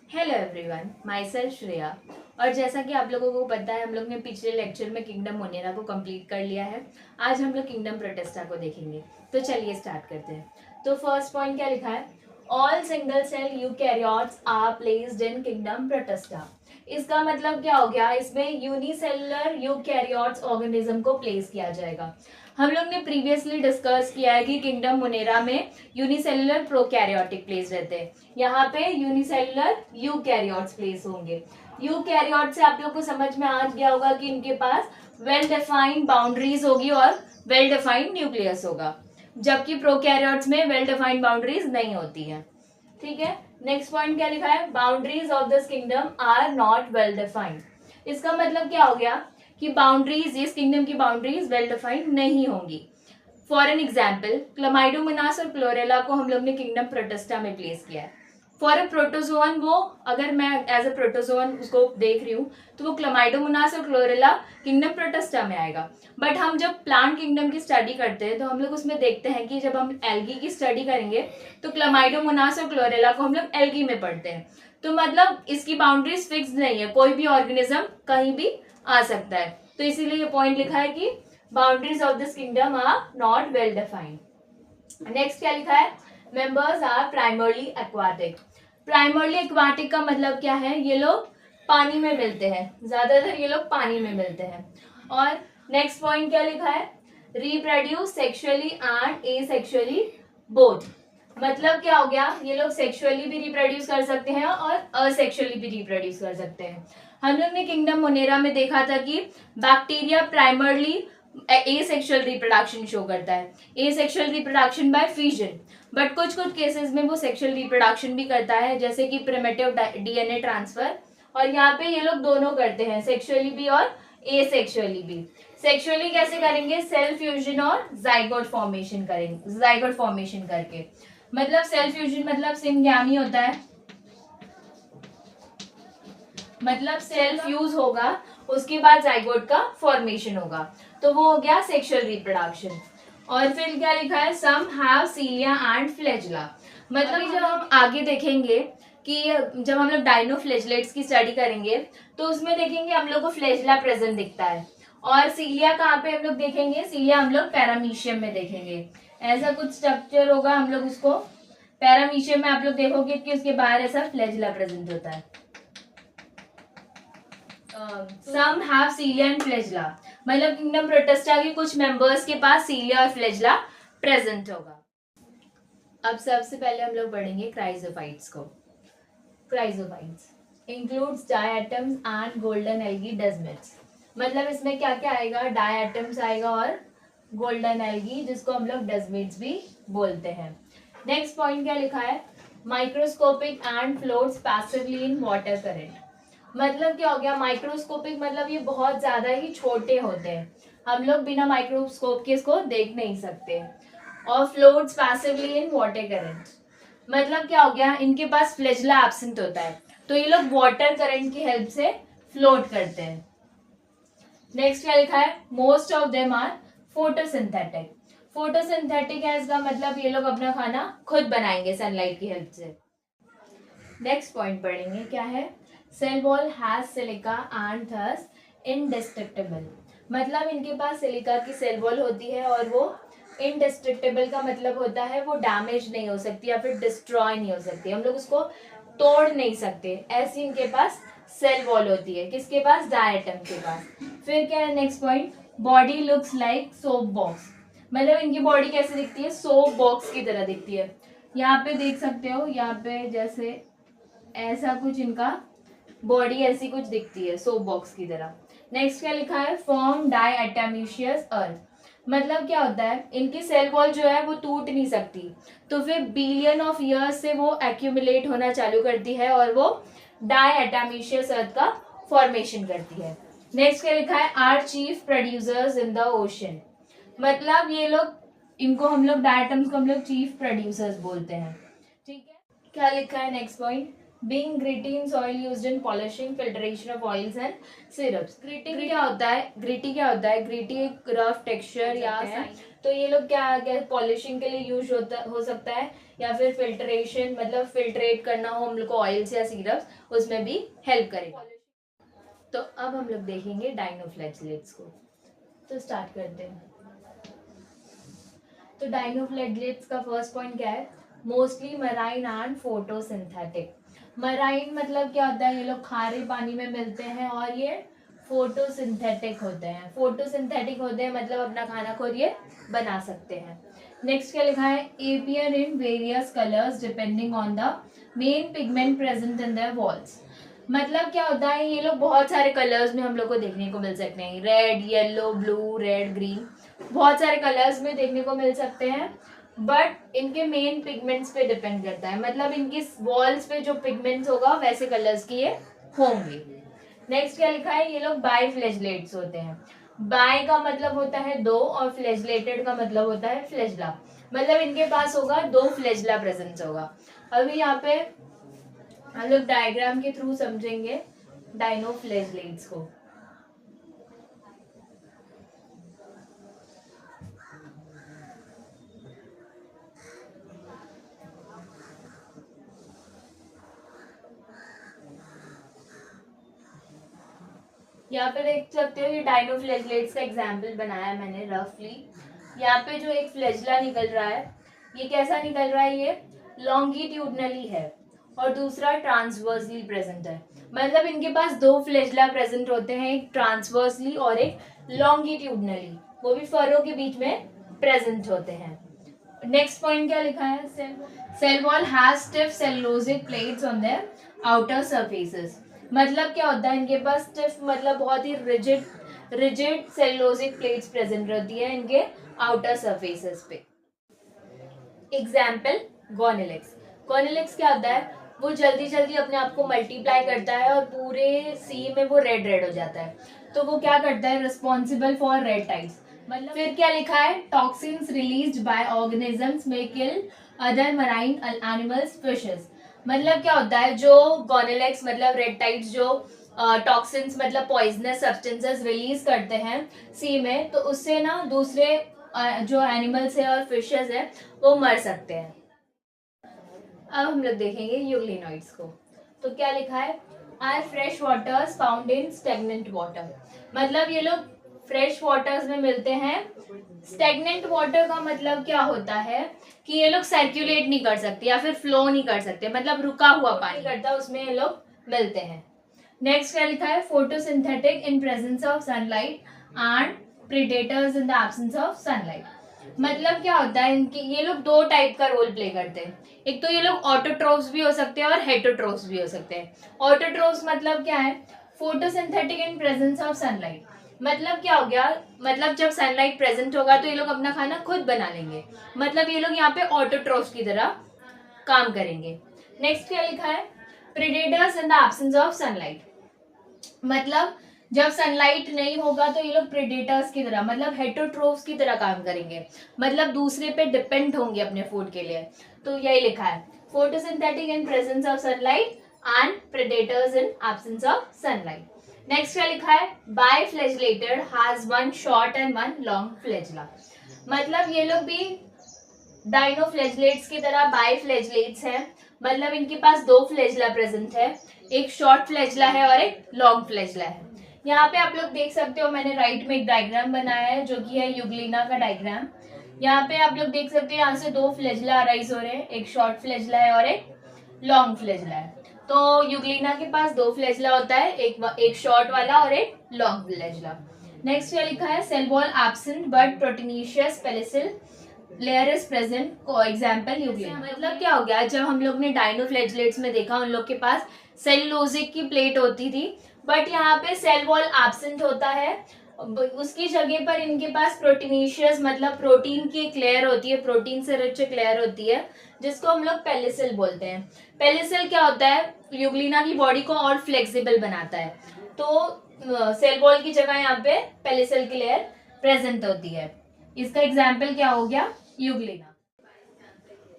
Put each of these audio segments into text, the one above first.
Hello everyone, my self Shreya. और जैसा कि आप लोगों को पता है, हम लोग ने पिछले लेक्चर में किंगडम मोनेरा को कंप्लीट कर लिया है। आज हम लोग किंगडम प्रोटेस्टा को देखेंगे। तो चलिए स्टार्ट करते हैं। तो फर्स्ट पॉइंट क्या लिखा है? All single cell eukaryotes are placed in kingdom protista. इसका मतलब क्या हो गया? इसमें यूनिसेलुलर यूकैरियोट्स ऑर्गेनिज्म को प्लेस किया जाएगा। हम लोग ने प्रीवियसली डिस्कस किया है कि किंगडम मोनेरा में यूनिसेलुलर प्रोकैरियोटिक प्लेस रहते हैं, यहाँ पे यूनिसेलुलर यूकैरियोट्स प्लेस होंगे। यूकैरियोट से आप लोग को समझ में आ गया होगा कि इनके पास वेल डिफाइंड बाउंड्रीज होगी और वेल डिफाइंड न्यूक्लियस होगा, जबकि प्रोकैरियोट्स में वेल डिफाइंड बाउंड्रीज नहीं होती है। ठीक है, नेक्स्ट पॉइंट क्या लिखा है? Boundaries of this kingdom are not well defined. इसका मतलब क्या हो गया कि बाउंड्रीज, इस किंगडम की बाउंड्रीज वेल डिफाइंड नहीं होंगी। फॉर एन एग्जाम्पल, क्लमाइडोमोनास और क्लोरेला को हम लोग ने किंगडम प्रोटेस्टा में प्लेस किया है। फॉर अ प्रोटोजोन, वो अगर मैं एज अ प्रोटोजोन उसको देख रही हूँ तो वो क्लमाइडोमोनास और क्लोरेला किंगडम प्रोटेस्टा में आएगा। बट हम जब प्लांट किंगडम की स्टडी करते हैं तो हम लोग उसमें देखते हैं कि जब हम एल्गी की स्टडी करेंगे तो क्लमाइडोमोनास और क्लोरेला को हम लोग एल्गी में पढ़ते हैं। तो मतलब इसकी बाउंड्रीज फिक्स नहीं है, कोई भी ऑर्गेनिज्म कहीं भी आ सकता है। तो इसीलिए ये पॉइंट लिखा है कि boundaries of this kingdom are not well defined. Next क्या लिखा है? Members are primarily aquatic. Primarily aquatic का मतलब क्या है? ये लोग पानी में मिलते हैं, ज्यादातर ये लोग पानी में मिलते हैं। और नेक्स्ट पॉइंट क्या लिखा है? Reproduce sexually and asexually both. मतलब क्या हो गया? ये लोग सेक्सुअली भी रिप्रोड्यूस कर सकते हैं और असेक्सुअली भी रिप्रोड्यूस कर सकते हैं। हम लोग ने किंगडम मोनेरा में देखा था कि bacteria primarily asexual reproduction show करता है, asexual reproduction by fusion. But कुछ कुछ केसेस में वो सेक्सुअल रिप्रोडक्शन भी करता है, जैसे कि प्रिमिटिव डीएनए ट्रांसफर। और यहाँ पे ये लोग दोनों करते हैं, सेक्सुअली भी और एसेक्सुअली भी। सेक्सुअली कैसे करेंगे? सेल फ्यूजन और जाइगोट फॉर्मेशन करेंगे, जाइगोट फॉर्मेशन करके। मतलब सेल फ्यूजन मतलब सिंगैमी होता है, मतलब सेल फ्यूज होगा, उसके बाद जाइगोट का फॉर्मेशन होगा, तो वो हो गया सेक्सुअल रिप्रोडक्शन। और फिर क्या लिखा है? Some have cilia and flagella. मतलब जब हम आगे देखेंगे कि जब हम लोग डायनोफ्लैजिलेट्स की स्टडी करेंगे तो उसमें देखेंगे हम लोग को फ्लैजिला प्रेजेंट दिखता है। और सीलिया कहाँ पे हम लोग देखेंगे? सीलिया हम लोग पैरामीशियम में देखेंगे। ऐसा कुछ स्ट्रक्चर होगा, हम लोग उसको पैरामीशियम में आप लोग देखोगे कि उसके बाहर ऐसा फ्लैजिला प्रेजेंट होता है। Some have cilia and flagella, मतलब किंगडम प्रोटेस्टा के कुछ मेंबर्स के पास सीलिया और फ्लैजिला प्रेजेंट होगा। अब सबसे पहले हम लोग पढ़ेंगे क्राइजोफाइट्स को। Chrysophytes includes diatoms and golden algae desmids. मतलब इसमें क्या क्या आएगा? डायटम्स आएगा और गोल्डन एल्गी, जिसको हम लोग डेस्मिड्स भी बोलते हैं। नेक्स्ट पॉइंट क्या लिखा है? Microscopic and floats passively in water current. मतलब क्या हो गया? माइक्रोस्कोपिक मतलब ये बहुत ज्यादा ही छोटे होते हैं, हम लोग बिना माइक्रोस्कोप के इसको देख नहीं सकते। और floats passively in water current, मतलब क्या हो गया? इनके पास फ्लैजिला एब्सेंट होता है, तो ये लोग वाटर करंट की हेल्प से फ्लोट करते हैं। नेक्स्ट क्या लिखा है? Most of them are photosynthetic. Photosynthetic है, इसका मतलब ये लोग अपना खाना खुद बनाएंगे सनलाइट की हेल्प से। नेक्स्ट पॉइंट पढ़ेंगे, क्या है? Cell wall has silica and thus indestructible. मतलब इनके पास सिलिका की सेल वॉल होती है और वो इनडिस्ट्रक्टेबल का मतलब होता है वो डैमेज नहीं हो सकती या फिर डिस्ट्रॉय नहीं हो सकती, हम लोग उसको तोड़ नहीं सकते, ऐसी इनके पास सेल वॉल होती है। किसके पास? डायटम के पास। फिर क्या है next point? Body looks like soap box. मतलब इनकी बॉडी कैसे दिखती है? सोप बॉक्स की तरह दिखती है। यहाँ पे देख सकते हो, यहाँ पे जैसे ऐसा कुछ इनका बॉडी ऐसी कुछ दिखती है, सोप बॉक्स की तरह। नेक्स्ट क्या लिखा है? फॉर्म डायटोमिशियस अर्थ। मतलब क्या होता है? इनकी सेल वॉल जो है वो टूट नहीं सकती, तो फिर बिलियन ऑफ ईयर्स से वो एक्यूमुलेट होना चालू करती है और वो डायटोमिशियस अर्थ का फॉर्मेशन करती है। नेक्स्ट क्या लिखा है? Are chief producers in the ocean. मतलब ये लोग, इनको हम लोग डायटम्स को हम लोग चीफ प्रोड्यूसर्स बोलते हैं। ठीक है, क्या लिखा है next point? Being gritty in soil used in polishing, filtration of oils and syrups. Gritty क्या होता है? Gritty क्या होता है? Gritty एक रफ टेक्सचर या तो तो ये लोग क्या पॉलिशिंग के लिए यूज हो सकता है, या फिर फिल्ट्रेशन मतलब फिल्ट्रेट करना हो हम लोग को ऑयल्स या सिरप्स, उसमें भी हेल्प करेगा। तो अब हम लोग देखेंगे डाइनोफ्लैगेलेट्स को। तो स्टार्ट करते हैं। तो डाइनोफ्लैगेलेट्स का फर्स्ट पॉइंट क्या है? Mostly marine and photosynthetic. Marine मतलब क्या होता है? ये लोग खारे पानी में मिलते हैं, और ये फोटोसिंथेटिक होते हैं। फोटोसिंथेटिक होते हैं मतलब अपना खाना खुद ये बना सकते हैं। नेक्स्ट क्या लिखा है? Appear in various colours depending on the main pigment present in their walls. मतलब क्या होता है? ये लोग बहुत सारे कलर्स में हम लोग को देखने को मिल सकते हैं। Red, yellow, blue, red, green, बहुत सारे कलर्स में देखने को मिल सकते हैं, बट इनके मेन पिगमेंट्स पे डिपेंड करता है। मतलब इनकी वॉल्स पे जो पिगमेंट्स होगा वैसे कलर्स की ये होंगे। नेक्स्ट क्या लिखा है? ये लोग बाई फ्लैजलेट्स होते हैं। बाई का मतलब होता है दो, और फ्लैजलेटेड का मतलब होता है फ्लैजला। मतलब इनके पास होगा दो फ्लैजला प्रेजेंस होगा। अभी यहाँ पे हम लोग डायग्राम के थ्रू समझेंगे डाइनोफ्लैगेलेट्स को। यहाँ पे देख सकते हो, ये डाइनोफ्लैगेलेट्स का एग्जाम्पल बनाया है मैंने रफली। यहाँ पे जो एक फ्लैजला निकल रहा है, ये कैसा निकल रहा है? ये लॉन्गिट्यूडनली है, और दूसरा ट्रांसवर्सली प्रेजेंट है। मतलब इनके पास दो फ्लैजला प्रेजेंट होते हैं, एक ट्रांसवर्सली और एक लॉन्गिट्यूडनली, वो भी फरों के बीच में प्रेजेंट होते हैं। नेक्स्ट पॉइंट क्या लिखा है? Cell wall has stiff cellulosic plates on their outer surfaces. मतलब क्या होता है? इनके पास स्टिफ मतलब बहुत ही रिजिड सेलुलोजिक प्लेट्स प्रेजेंट रहती है इनके आउटर सरफेसेस पे। Example Gonyaulax. गोनेलेक्स क्या होता है? वो जल्दी जल्दी अपने आप को मल्टीप्लाई करता है और पूरे सी में वो रेड रेड हो जाता है। तो वो क्या करता है? Responsible for red tides. मतलब फिर क्या लिखा है? टॉक्सिन्स रिलीज्ड बाय ऑर्गेनिजम्स में किल अदर मराइन एनिमल्स फिशेस। मतलब क्या होता है? जो गोनेलेक्स मतलब रेड टाइड्स जो टॉक्सिन्स मतलब पॉइजनस सब्सटेंसेस रिलीज करते हैं सी में, तो उससे ना दूसरे जो एनिमल्स है और फिशेस है वो मर सकते हैं। अब हम लोग देखेंगे यूग्लिनॉइड्स को। तो क्या लिखा है? Are fresh waters found in stagnant water. मतलब ये लोग फ्रेश वाटर्स में मिलते हैं। स्टेगनेंट वाटर का मतलब क्या होता है? कि ये लोग सर्कुलेट नहीं कर सकते या फिर फ्लो नहीं कर सकते, मतलब रुका हुआ पानी करता है उसमें ये लोग मिलते हैं। नेक्स्ट क्या लिखा है? Photosynthetic in presence of sunlight and predators in the absence of sunlight. मतलब क्या होता है? इनके ये लोग दो टाइप का रोल प्ले करते हैं। एक तो ये लोग ऑटोट्रोफ्स भी हो सकते हैं और हेटरोट्रोफ्स भी हो सकते हैं। ऑटोट्रोफ्स मतलब क्या है? Photosynthetic in presence of sunlight. मतलब क्या हो गया? मतलब जब सनलाइट प्रेजेंट होगा तो ये लोग अपना खाना खुद बना लेंगे। मतलब ये लोग यहाँ पे ऑटोट्रोफ्स की तरह काम करेंगे। नेक्स्ट क्या लिखा है? Predators in the absence of sunlight. मतलब जब सनलाइट नहीं होगा तो ये लोग प्रेडेटर्स की तरह मतलब हेटरोट्रोफ्स की तरह काम करेंगे, मतलब दूसरे पे डिपेंड होंगे अपने फूड के लिए। तो यही लिखा है, photosynthetic in presence of sunlight and predators in absence of sunlight. Next क्या लिखा है? Biflagellated has one short and one long flagella. मतलब ये लोग भी डाइनोफ्लैजिलेट्स की तरह बाइफ्लैजिलेट्स हैं। मतलब इनके पास दो फ्लैजिला प्रेजेंट है, एक शॉर्ट फ्लैजिला है और एक लॉन्ग फ्लैजिला है। यहाँ पे आप लोग देख सकते हो, मैंने राइट में एक डायग्राम बनाया है जो कि है यूग्लिना का डायग्राम। यहाँ पे आप लोग देख सकते हो, यहाँ से दो फ्लैजिला अराइज हो रहे हैं, एक शॉर्ट फ्लैजिला है और एक लॉन्ग फ्लैजिला है। तो यूग्लिना के पास दो फ्लैजिला होता है, एक शॉर्ट वाला और एक लॉन्ग फ्लैजिला। नेक्स्ट क्या लिखा है? Cell wall absent but proteinaceous pellicle layer is present, को एग्जाम्पल यूग्लिना। मतलब क्या हो गया? जब हम लोग ने डाइनोफ्लैजिलेट्स में देखा उन लोग के पास सेलुलोजिक की प्लेट होती थी, बट यहाँ पे सेल वॉल एब्सेंट होता है, उसकी जगह पर इनके पास प्रोटीनिशियस मतलब प्रोटीन की एक लेयर होती है, प्रोटीन से रिच एक लेयर होती है जिसको हम लोग पेलिसिल बोलते हैं। पेलिसिल क्या होता है? यूग्लिना की बॉडी को और फ्लेक्सिबल बनाता है। तो सेल वॉल की जगह यहाँ पे पेलिसिल की लेयर प्रेजेंट होती है। इसका एग्जाम्पल क्या हो गया? यूग्लिना।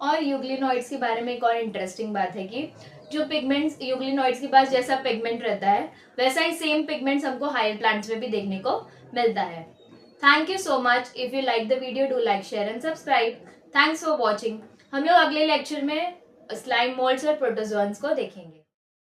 और यूग्लिनॉइड्स के बारे में एक और इंटरेस्टिंग बात है कि जो पिगमेंट्स यूग्लिनॉइड्स के पास जैसा पिगमेंट रहता है वैसा ही सेम पिगमेंट्स हमको हायर प्लांट्स में भी देखने को मिलता है। Thank you so much. If you like the video do like share and subscribe. Thanks for watching. हम लोग अगले लेक्चर में स्लाइम मोल्ड्स और प्रोटोजोन्स को देखेंगे।